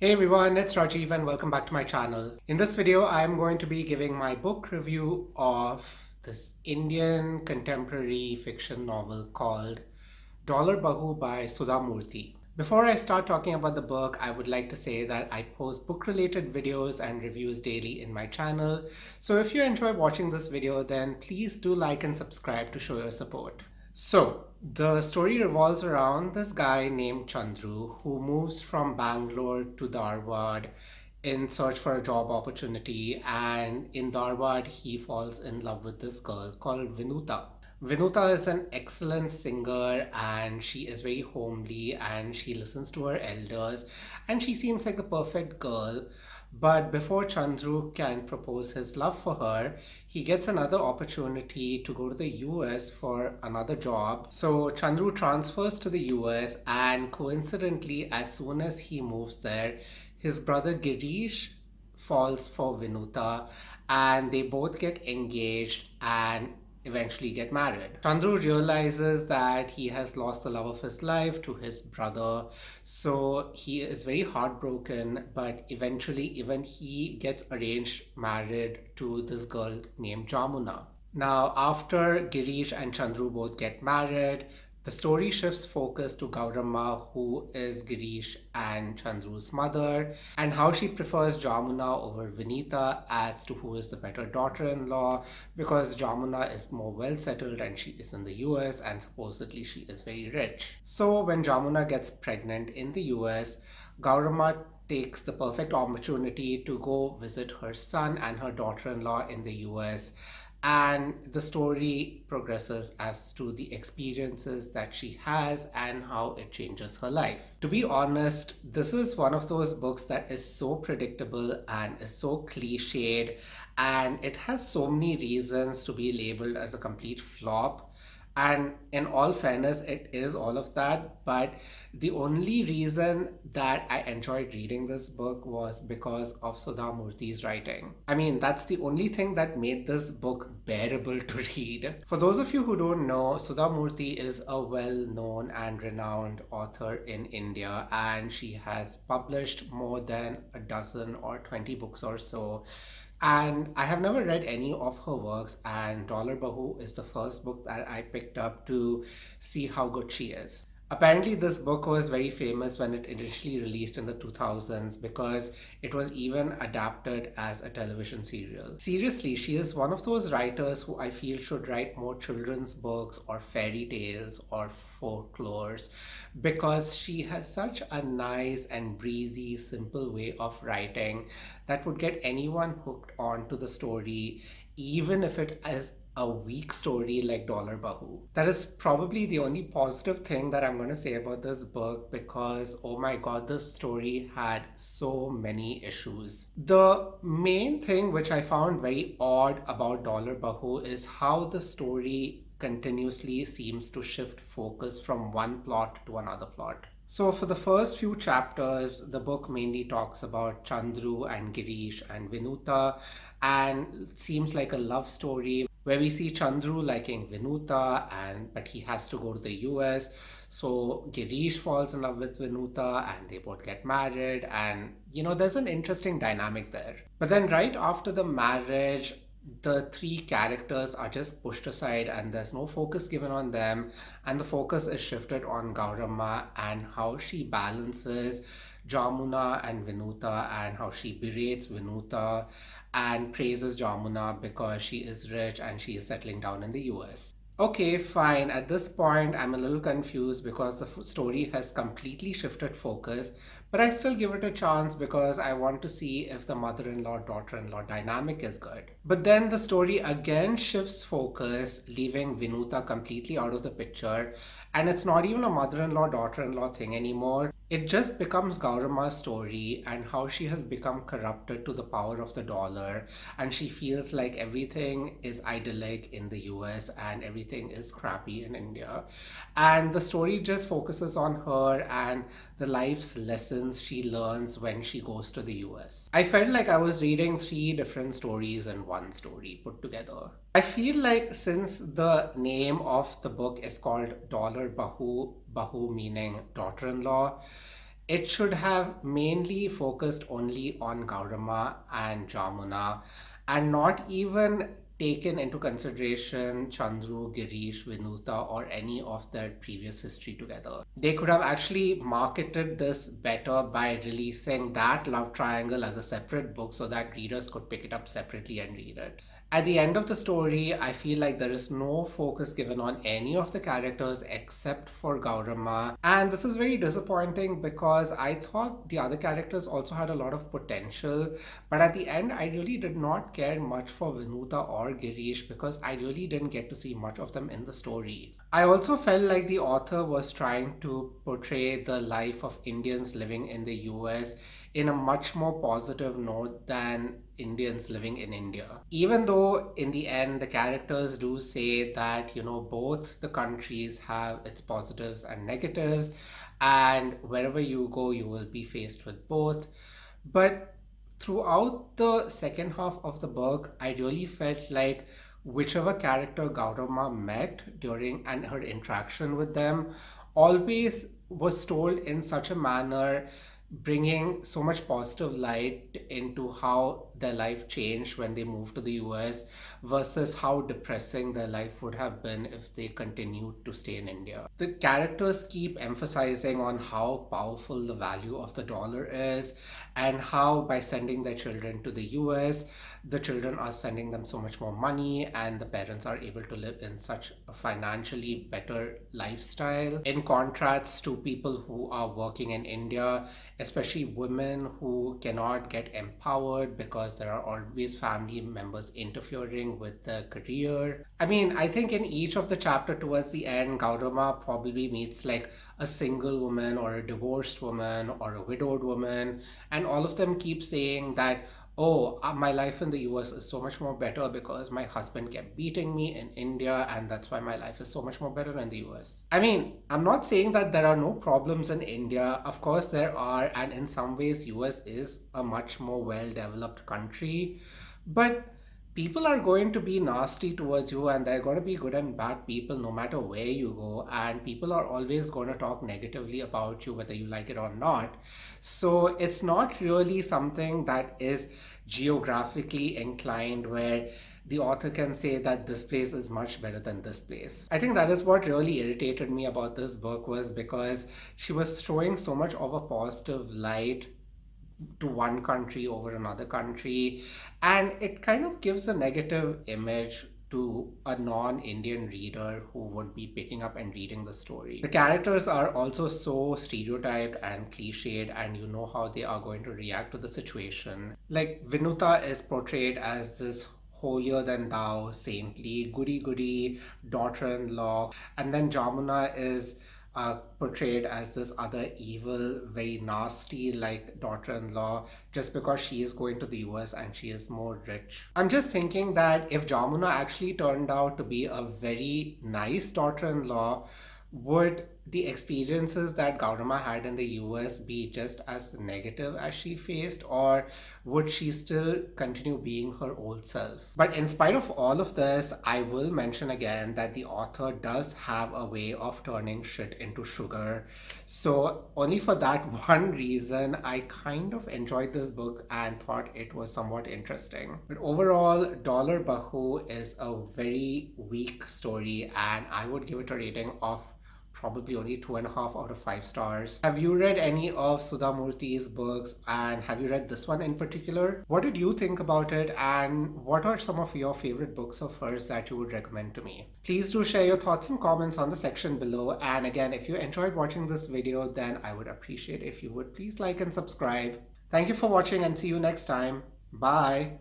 Hey everyone, it's Rajiv and welcome back to my channel. In this video, I'm going to be giving my book review of this Indian contemporary fiction novel called Dollar Bahu by Sudha Murty. Before I start talking about the book, I would like to say that I post book-related videos and reviews daily in my channel. So if you enjoy watching this video, then please do like and subscribe to show your support. So, the story revolves around this guy named Chandru who moves from Bangalore to Dharwad in search for a job opportunity, and in Dharwad he falls in love with this girl called Vinuta. Vinuta is an excellent singer and she is very homely and she listens to her elders and she seems like the perfect girl. But before Chandru can propose his love for her, he gets another opportunity to go to the US for another job. So Chandru transfers to the US, and coincidentally, as soon as he moves there, his brother Girish falls for Vinuta and they both get engaged and eventually get married. Chandru realizes that he has lost the love of his life to his brother, so he is very heartbroken, but eventually even he gets arranged married to this girl named Jamuna. Now, after Girish and Chandru both get married, the story shifts focus to Gouramma, who is Girish and Chandru's mother, and how she prefers Jamuna over Vineeta as to who is the better daughter-in-law, because Jamuna is more well settled and she is in the US and supposedly she is very rich. So when Jamuna gets pregnant in the US, Gouramma takes the perfect opportunity to go visit her son and her daughter-in-law in the US, and the story progresses as to the experiences that she has and how it changes her life. To be honest, this is one of those books that is so predictable and is so cliched, and it has so many reasons to be labeled as a complete flop. And in all fairness, it is all of that. But the only reason that I enjoyed reading this book was because of Sudha Murty's writing. I mean, that's the only thing that made this book bearable to read. For those of you who don't know, Sudha Murty is a well-known and renowned author in India, and she has published more than a dozen or 20 books or so. And I have never read any of her works, and Dollar Bahu is the first book that I picked up to see how good she is. Apparently, this book was very famous when it initially released in the 2000s because it was even adapted as a television serial. Seriously, she is one of those writers who I feel should write more children's books or fairy tales or folklores, because she has such a nice and breezy, simple way of writing that would get anyone hooked on to the story, even if it is a weak story like Dollar Bahu. That is probably the only positive thing that I'm going to say about this book, because oh my god, this story had so many issues. The main thing which I found very odd about Dollar Bahu is how the story continuously seems to shift focus from one plot to another plot. So for the first few chapters, the book mainly talks about Chandru and Girish and Vinuta, and it seems like a love story where we see Chandru liking Vinuta, but he has to go to the US. So Girish falls in love with Vinuta and they both get married, and there's an interesting dynamic there. But then right after the marriage, the three characters are just pushed aside and there's no focus given on them, and the focus is shifted on Gouramma and how she balances Jamuna and Vinuta, and how she berates Vinuta and praises Jamuna because she is rich and she is settling down in the US. Okay, fine. At this point, I'm a little confused because the story has completely shifted focus, but I still give it a chance because I want to see if the mother-in-law, daughter-in-law dynamic is good. But then the story again shifts focus, leaving Vinuta completely out of the picture, and it's not even a mother-in-law, daughter-in-law thing anymore. It just becomes Gouramma's story and how she has become corrupted to the power of the dollar, and she feels like everything is idyllic in the US and everything is crappy in India. And the story just focuses on her and the life's lessons she learns when she goes to the US. I felt like I was reading three different stories in one story put together. I feel like since the name of the book is called Dollar Bahu, Bahu meaning daughter-in-law, It should have mainly focused only on Gouramma and Jamuna and not even taken into consideration Chandru, Girish, Vinuta, or any of their previous history together. They could have actually marketed this better by releasing that love triangle as a separate book so that readers could pick it up separately and read it. At the end of the story, I feel like there is no focus given on any of the characters except for Gouramma. And this is very disappointing because I thought the other characters also had a lot of potential. But at the end, I really did not care much for Vinuta or Girish because I really didn't get to see much of them in the story. I also felt like the author was trying to portray the life of Indians living in the US in a much more positive note than Indians living in India. Even though in the end the characters do say that, both the countries have its positives and negatives, and wherever you go, you will be faced with both. But throughout the second half of the book, I really felt like whichever character Gautamma met during and her interaction with them always was told in such a manner, bringing so much positive light into how their life changed when they moved to the US versus how depressing their life would have been if they continued to stay in India. The characters keep emphasizing on how powerful the value of the dollar is and how by sending their children to the US, the children are sending them so much more money and the parents are able to live in such a financially better lifestyle. In contrast to people who are working in India, especially women who cannot get empowered because there are always family members interfering with their career. I mean, I think in each of the chapter towards the end, Gaurama probably meets like a single woman or a divorced woman or a widowed woman, and all of them keep saying that, oh, my life in the US is so much more better because my husband kept beating me in India, and that's why my life is so much more better in the US. I mean, I'm not saying that there are no problems in India. Of course, there are, and in some ways, US is a much more well developed country. But people are going to be nasty towards you, and they're going to be good and bad people no matter where you go, and people are always going to talk negatively about you whether you like it or not. So it's not really something that is geographically inclined where the author can say that this place is much better than this place. I think that is what really irritated me about this book, was because she was showing so much of a positive light to one country over another country, and it kind of gives a negative image to a non-Indian reader who would be picking up and reading the story. The characters are also so stereotyped and cliched, and you know how they are going to react to the situation. Like Vinuta is portrayed as this holier than thou, saintly, goody goody daughter-in-law, and then Jamuna is portrayed as this other evil, very nasty, like daughter-in-law, just because she is going to the US and she is more rich. I'm just thinking that if Jamuna actually turned out to be a very nice daughter-in-law, would the experiences that Gaurama had in the US be just as negative as she faced, or would she still continue being her old self? But in spite of all of this, I will mention again that the author does have a way of turning shit into sugar. So only for that one reason, I kind of enjoyed this book and thought it was somewhat interesting. But overall, Dollar Bahu is a very weak story, and I would give it a rating of probably only 2.5 out of 5 stars. Have you read any of Sudha Murty's books, and have you read this one in particular? What did you think about it, and what are some of your favorite books of hers that you would recommend to me? Please do share your thoughts and comments on the section below, and again, if you enjoyed watching this video, then I would appreciate if you would please like and subscribe. Thank you for watching, and see you next time. Bye!